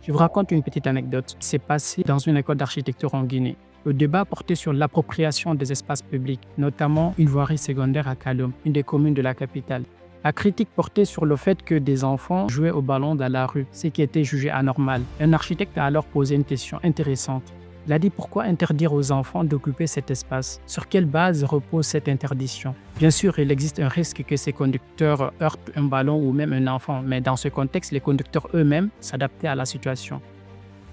Je vous raconte une petite anecdote qui s'est passée dans une école d'architecture en Guinée. Le débat portait sur l'appropriation des espaces publics, notamment une voirie secondaire à Kaloum, une des communes de la capitale. La critique portait sur le fait que des enfants jouaient au ballon dans la rue, ce qui était jugé anormal. Un architecte a alors posé une question intéressante. Il a dit pourquoi interdire aux enfants d'occuper cet espace? Sur quelle base repose cette interdiction? Bien sûr, il existe un risque que ces conducteurs heurtent un ballon ou même un enfant, mais dans ce contexte, les conducteurs eux-mêmes s'adaptaient à la situation.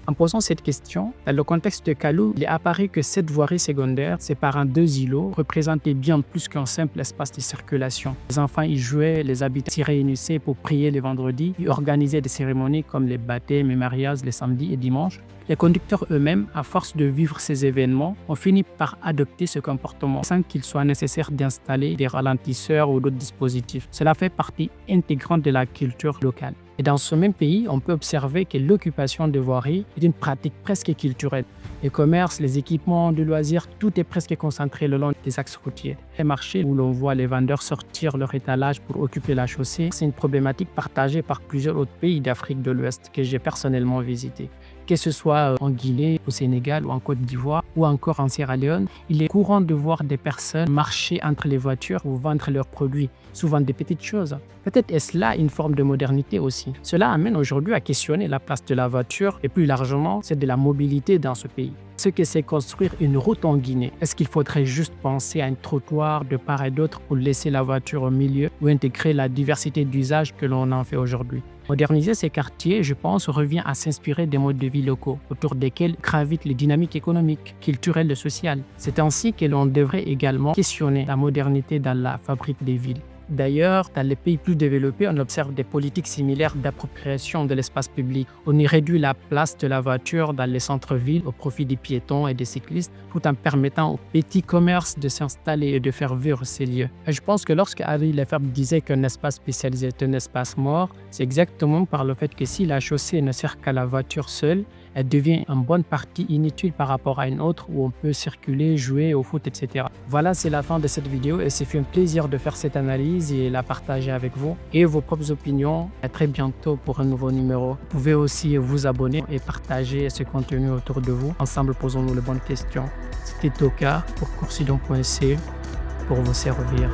En posant cette question, dans le contexte de Kalou, il est apparu que cette voirie secondaire, séparant deux îlots, représentait bien plus qu'un simple espace de circulation. Les enfants y jouaient, les habitants s'y réunissaient pour prier les vendredis et organisaient des cérémonies comme les baptêmes et mariages les samedis et dimanches. Les conducteurs eux-mêmes, à force de vivre ces événements, ont fini par adopter ce comportement sans qu'il soit nécessaire d'installer des ralentisseurs ou d'autres dispositifs. Cela fait partie intégrante de la culture locale. Et dans ce même pays, on peut observer que l'occupation de voiries est une pratique presque culturelle. Les commerces, les équipements de loisirs, tout est presque concentré le long des axes routiers. Les marchés où l'on voit les vendeurs sortir leur étalage pour occuper la chaussée, c'est une problématique partagée par plusieurs autres pays d'Afrique de l'Ouest que j'ai personnellement visité. Que ce soit en Guinée, au Sénégal ou en Côte d'Ivoire ou encore en Sierra Leone, il est courant de voir des personnes marcher entre les voitures ou vendre leurs produits, souvent des petites choses. Peut-être est-ce là une forme de modernité aussi. Cela amène aujourd'hui à questionner la place de la voiture et plus largement celle de la mobilité dans ce pays. Ce que c'est construire une route en Guinée, est-ce qu'il faudrait juste penser à un trottoir de part et d'autre pour laisser la voiture au milieu ou intégrer la diversité d'usages que l'on en fait aujourd'hui? Moderniser ces quartiers, je pense, revient à s'inspirer des modes de vie locaux autour desquels gravitent les dynamiques économiques, culturelles et sociales. C'est ainsi que l'on devrait également questionner la modernité dans la fabrique des villes. D'ailleurs, dans les pays plus développés, on observe des politiques similaires d'appropriation de l'espace public. On y réduit la place de la voiture dans les centres-villes au profit des piétons et des cyclistes, tout en permettant aux petits commerces de s'installer et de faire vivre ces lieux. Et je pense que lorsque Harry Lefebvre disait qu'un espace spécialisé est un espace mort, c'est exactement par le fait que si la chaussée ne sert qu'à la voiture seule, elle devient en bonne partie inutile par rapport à une autre où on peut circuler, jouer au foot, etc. Voilà, c'est la fin de cette vidéo et c'est fait un plaisir de faire cette analyse et la partager avec vous et vos propres opinions. À très bientôt pour un nouveau numéro. Vous pouvez aussi vous abonner et partager ce contenu autour de vous. Ensemble, posons-nous les bonnes questions. C'était Toka pour coursidon.ca pour vous servir.